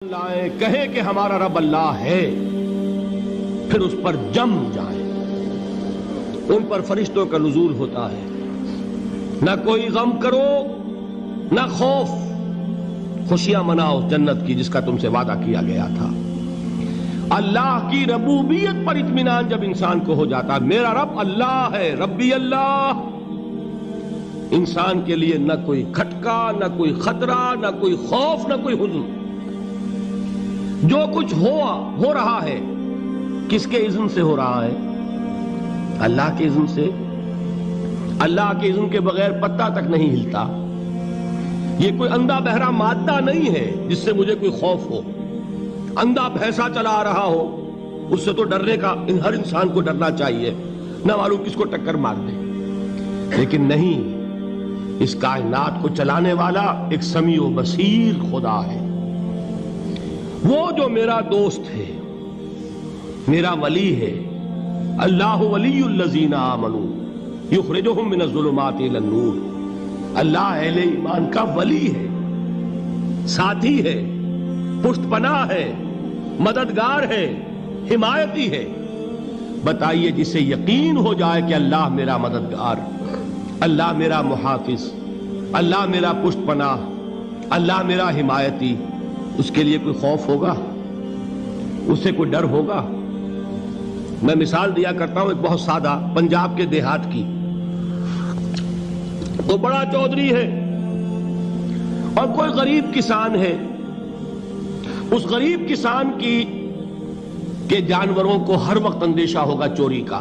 لائیں کہیں کہ ہمارا رب اللہ ہے، پھر اس پر جم جائیں۔ ان پر فرشتوں کا نزول ہوتا ہے، نہ کوئی غم کرو نہ خوف، خوشیاں مناؤ جنت کی جس کا تم سے وعدہ کیا گیا تھا۔ اللہ کی ربوبیت پر اطمینان جب انسان کو ہو جاتا ہے، میرا رب اللہ ہے، ربی اللہ، انسان کے لیے نہ کوئی کھٹکا، نہ کوئی خطرہ، نہ کوئی خوف، نہ کوئی حزن۔ جو کچھ ہو رہا ہے کس کے اذن سے ہو رہا ہے؟ اللہ کے اذن سے۔ اللہ کے اذن کے بغیر پتہ تک نہیں ہلتا۔ یہ کوئی اندھا بہرا مادہ نہیں ہے جس سے مجھے کوئی خوف ہو۔ اندھا بھینسا چلا آ رہا ہو اس سے تو ڈرنے کا ہر انسان کو ڈرنا چاہیے، نہ معلوم کس کو ٹکر مار دے۔ لیکن نہیں، اس کائنات کو چلانے والا ایک سمیع و بصیر خدا ہے۔ وہ جو میرا دوست ہے، میرا ولی ہے۔ اللہ ولی الذین آمنوا یخرجہم من الظلمات الی النور۔ اللہ اہل ایمان کا ولی ہے، ساتھی ہے، پشت پناہ ہے، مددگار ہے، حمایتی ہے۔ بتائیے جسے یقین ہو جائے کہ اللہ میرا مددگار، اللہ میرا محافظ، اللہ میرا پشت پناہ، اللہ میرا حمایتی، اس کے لیے کوئی خوف ہوگا؟ اس سے کوئی ڈر ہوگا؟ میں مثال دیا کرتا ہوں ایک بہت سادہ، پنجاب کے دیہات کی۔ وہ بڑا چودھری ہے اور کوئی غریب کسان ہے۔ اس غریب کسان کے جانوروں کو ہر وقت اندیشہ ہوگا چوری کا،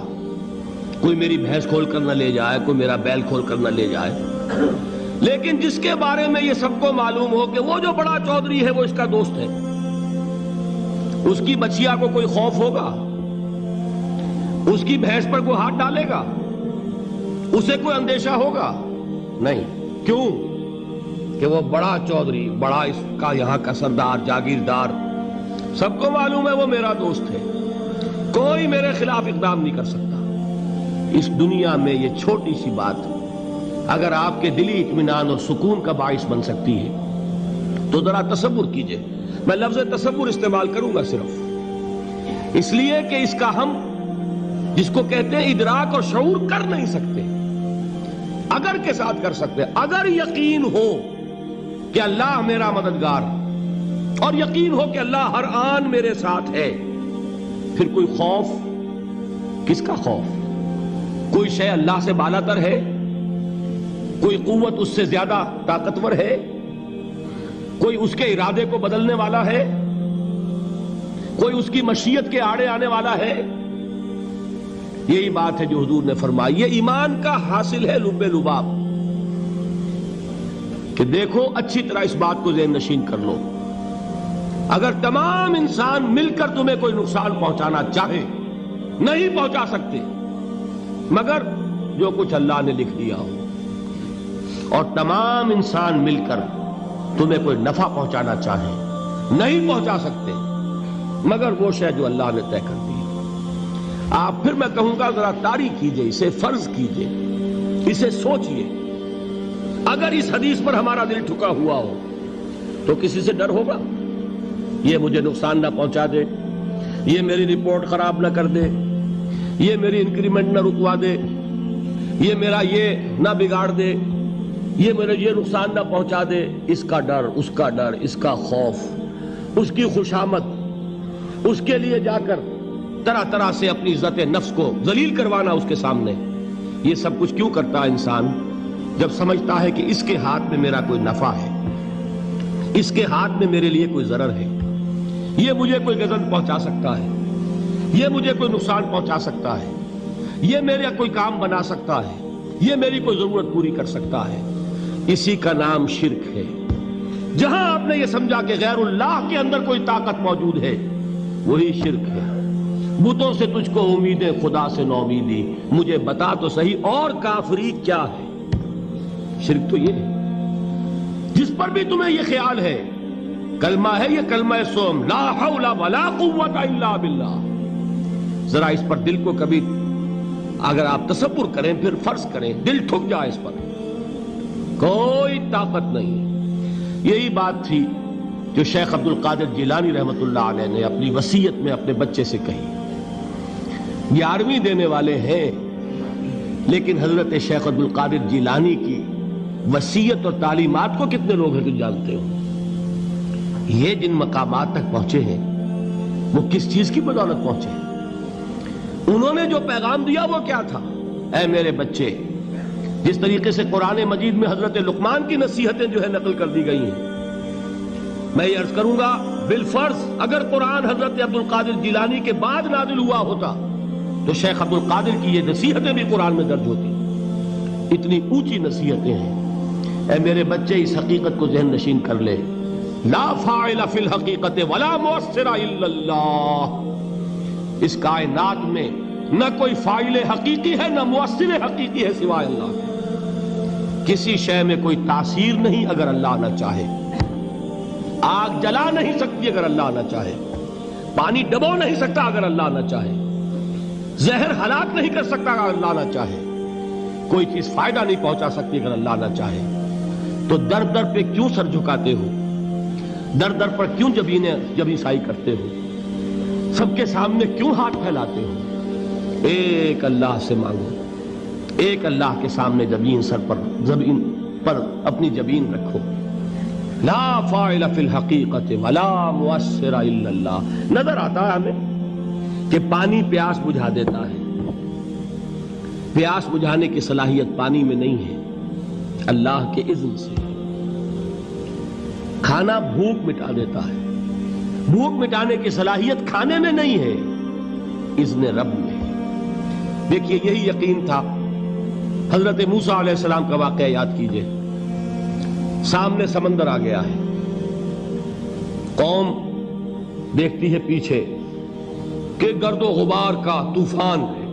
کوئی میری بھینس کھول کر نہ لے جائے، کوئی میرا بیل کھول کر نہ لے جائے۔ لیکن جس کے بارے میں یہ سب کو معلوم ہو کہ وہ جو بڑا چودھری ہے وہ اس کا دوست ہے، اس کی بچیا کو کوئی خوف ہوگا؟ اس کی بھینس پر کوئی ہاتھ ڈالے گا؟ اسے کوئی اندیشہ ہوگا؟ نہیں۔ کیوں؟ کہ وہ بڑا چودھری، بڑا اس کا یہاں کا سردار، جاگیردار، سب کو معلوم ہے وہ میرا دوست ہے، کوئی میرے خلاف اقدام نہیں کر سکتا۔ اس دنیا میں یہ چھوٹی سی بات اگر آپ کے دلی اطمینان اور سکون کا باعث بن سکتی ہے تو ذرا تصور کیجئے۔ میں لفظ تصور استعمال کروں گا صرف اس لیے کہ اس کا ہم جس کو کہتے ہیں ادراک اور شعور کر نہیں سکتے، اگر کے ساتھ کر سکتے۔ اگر یقین ہو کہ اللہ میرا مددگار اور یقین ہو کہ اللہ ہر آن میرے ساتھ ہے، پھر کوئی خوف؟ کس کا خوف؟ کوئی شے اللہ سے بالا تر ہے؟ کوئی قوت اس سے زیادہ طاقتور ہے؟ کوئی اس کے ارادے کو بدلنے والا ہے؟ کوئی اس کی مشیت کے آڑے آنے والا ہے؟ یہی بات ہے جو حضور نے فرمائی۔ یہ ایمان کا حاصل ہے لب لباب، کہ دیکھو اچھی طرح اس بات کو ذہن نشین کر لو، اگر تمام انسان مل کر تمہیں کوئی نقصان پہنچانا چاہے نہیں پہنچا سکتے مگر جو کچھ اللہ نے لکھ دیا ہو، اور تمام انسان مل کر تمہیں کوئی نفع پہنچانا چاہے نہیں پہنچا سکتے مگر وہ شے جو اللہ نے طے کر دی۔ آپ پھر میں کہوں گا ذرا طاری کیجئے، اسے فرض کیجئے، اسے سوچئے۔ اگر اس حدیث پر ہمارا دل ٹھکا ہوا ہو تو کسی سے ڈر ہوگا؟ یہ مجھے نقصان نہ پہنچا دے، یہ میری رپورٹ خراب نہ کر دے، یہ میری انکریمنٹ نہ رکوا دے، یہ میرا یہ نہ بگاڑ دے، یہ میرے یہ نقصان نہ پہنچا دے۔ اس کا ڈر، اس کا ڈر، اس کا خوف، اس کی خوشامد، اس کے لیے جا کر طرح طرح سے اپنی عزت نفس کو ذلیل کروانا اس کے سامنے، یہ سب کچھ کیوں کرتا ہے انسان؟ جب سمجھتا ہے کہ اس کے ہاتھ میں میرا کوئی نفع ہے، اس کے ہاتھ میں میرے لیے کوئی ضرر ہے، یہ مجھے کوئی غضب پہنچا سکتا ہے، یہ مجھے کوئی نقصان پہنچا سکتا ہے، یہ میرا کوئی کام بنا سکتا ہے، یہ میری کوئی ضرورت پوری کر سکتا ہے، اسی کا نام شرک ہے۔ جہاں آپ نے یہ سمجھا کہ غیر اللہ کے اندر کوئی طاقت موجود ہے وہی شرک ہے۔ بتوں سے تجھ کو امیدیں، خدا سے نومیدی، مجھے بتا تو صحیح اور کافری کیا ہے؟ شرک تو یہ ہے۔ جس پر بھی تمہیں یہ خیال ہے، کلمہ ہے یہ کلمہ سوم، لا حول ولا قوت الا باللہ، ذرا اس پر دل کو کبھی اگر آپ تصور کریں، پھر فرض کریں، دل ٹھک جائے اس پر، کوئی طاقت نہیں۔ یہی بات تھی جو شیخ عبد القادر جیلانی رحمۃ اللہ علیہ نے اپنی وصیت میں اپنے بچے سے کہی. 11ویں دینے والے ہیں، لیکن حضرت شیخ عبد القادر جیلانی کی وصیت اور تعلیمات کو کتنے لوگ ہیں تم جانتے ہو؟ یہ جن مقامات تک پہنچے ہیں وہ کس چیز کی بدولت پہنچے ہیں؟ انہوں نے جو پیغام دیا وہ کیا تھا؟ اے میرے بچے، جس طریقے سے قرآن مجید میں حضرت لقمان کی نصیحتیں جو ہے نقل کر دی گئی ہیں، میں یہ عرض کروں گا بالفرض اگر قرآن حضرت عبد القادر جیلانی کے بعد نازل ہوا ہوتا تو شیخ عبد القادر کی یہ نصیحتیں بھی قرآن میں درج ہوتی. اتنی اونچی نصیحتیں ہیں. اے میرے بچے، اس حقیقت کو ذہن نشین کر لے، لا فاعل فی الحقیقت ولا مؤثر الا اللہ. اس کائنات میں نہ کوئی فاعل حقیقی ہے نہ مؤثر حقیقی ہے سوائے اللہ. کسی شے میں کوئی تاثیر نہیں اگر اللہ نہ چاہے. آگ جلا نہیں سکتی اگر اللہ نہ چاہے. پانی ڈبو نہیں سکتا اگر اللہ نہ چاہے. زہر ہلاک نہیں کر سکتا اگر اللہ نہ چاہے. کوئی چیز فائدہ نہیں پہنچا سکتی اگر اللہ نہ چاہے. تو در در پہ کیوں سر جھکاتے ہو؟ در در پر کیوں جبیں سائی کرتے ہو؟ سب کے سامنے کیوں ہاتھ پھیلاتے ہو؟ ایک اللہ سے مانگو. ایک اللہ کے سامنے زمین پر اپنی جبین رکھو. لا فاعل فی الحقیقت ولا مؤثر الا اللہ. نظر آتا ہے ہمیں کہ پانی پیاس بجھا دیتا ہے. پیاس بجھانے کی صلاحیت پانی میں نہیں ہے، اللہ کے اذن سے. کھانا بھوک مٹا دیتا ہے. بھوک مٹانے کی صلاحیت کھانے میں نہیں ہے، اذن رب میں. دیکھیے یہی یقین تھا. حضرت موسیٰ علیہ السلام کا واقعہ یاد کیجئے. سامنے سمندر آ گیا ہے. قوم دیکھتی ہے پیچھے کہ گرد و غبار کا طوفان ہے.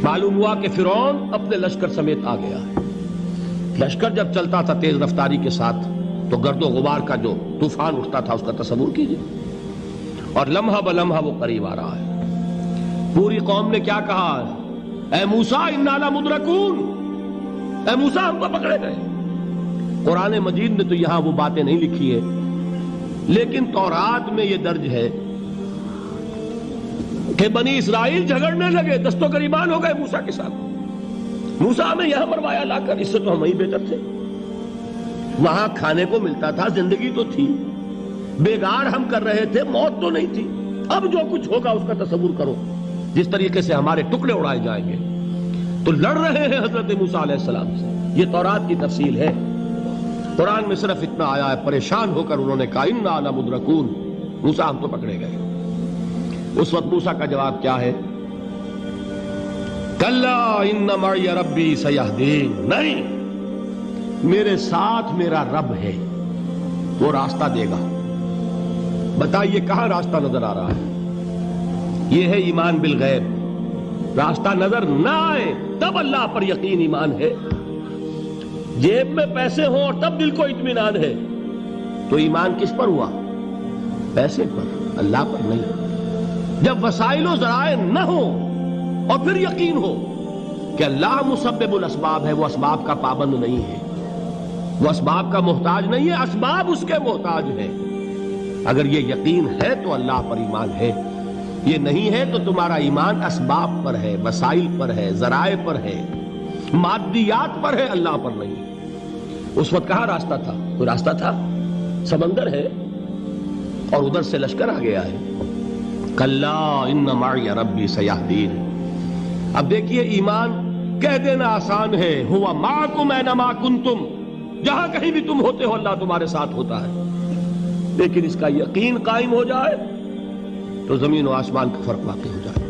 معلوم ہوا کہ فرعون اپنے لشکر سمیت آ گیا ہے. لشکر جب چلتا تھا تیز رفتاری کے ساتھ تو گرد و غبار کا جو طوفان اٹھتا تھا اس کا تصور کیجئے. اور لمحہ بلمحہ وہ قریب آ رہا ہے. پوری قوم نے کیا کہا؟ اے موسیٰ انا لمدرکون. اے موسیٰ ہم کو پکڑے گئے. قرآن مجید نے تو یہاں وہ باتیں نہیں لکھی ہے، لیکن تورات میں یہ درج ہے کہ بنی اسرائیل جھگڑنے لگے، دست و گریبان ہو گئے موسیٰ کے ساتھ. موسیٰ ہمیں یہاں مروایا لا کر، اس سے تو ہم ہی بہتر تھے. وہاں کھانے کو ملتا تھا، زندگی تو تھی. بیگار ہم کر رہے تھے، موت تو نہیں تھی. اب جو کچھ ہوگا اس کا تصور کرو، جس طریقے سے ہمارے ٹکڑے اڑائے جائیں گے. تو لڑ رہے ہیں حضرت موسیٰ علیہ السلام سے. یہ تورات کی تفصیل ہے. قرآن میں صرف اتنا آیا ہے، پریشان ہو کر انہوں نے کہا انا لمدرکون. موسیٰ ہم تو پکڑے گئے. اس وقت موسیٰ کا جواب کیا ہے؟ کلا ان معی ربی سیہدین. نہیں، میرے ساتھ میرا رب ہے، وہ راستہ دے گا. بتائیے کہاں راستہ نظر آ رہا ہے؟ یہ ہے ایمان بالغیب. راستہ نظر نہ آئے تب اللہ پر یقین ایمان ہے. جیب میں پیسے ہوں اور تب دل کو اطمینان ہے تو ایمان کس پر ہوا؟ پیسے پر، اللہ پر نہیں. جب وسائل و ذرائع نہ ہوں اور پھر یقین ہو کہ اللہ مسبب الاسباب ہے، وہ اسباب کا پابند نہیں ہے، وہ اسباب کا محتاج نہیں ہے، اسباب اس کے محتاج ہے. اگر یہ یقین ہے تو اللہ پر ایمان ہے. یہ نہیں ہے تو تمہارا ایمان اسباب پر ہے، وسائل پر ہے، ذرائع پر ہے، مادیات پر ہے، اللہ پر نہیں. اس وقت کہاں راستہ تھا؟ کوئی راستہ تھا؟ سمندر ہے اور ادھر سے لشکر آ گیا ہے. کلا ان معی ربی سیہدین. اب دیکھیے ایمان کہہ دینا آسان ہے، ہوا معکم اینما کنتم. جہاں کہیں بھی تم ہوتے ہو اللہ تمہارے ساتھ ہوتا ہے. لیکن اس کا یقین قائم ہو جائے تو زمین و آسمان کا فرق واقع ہو جائے.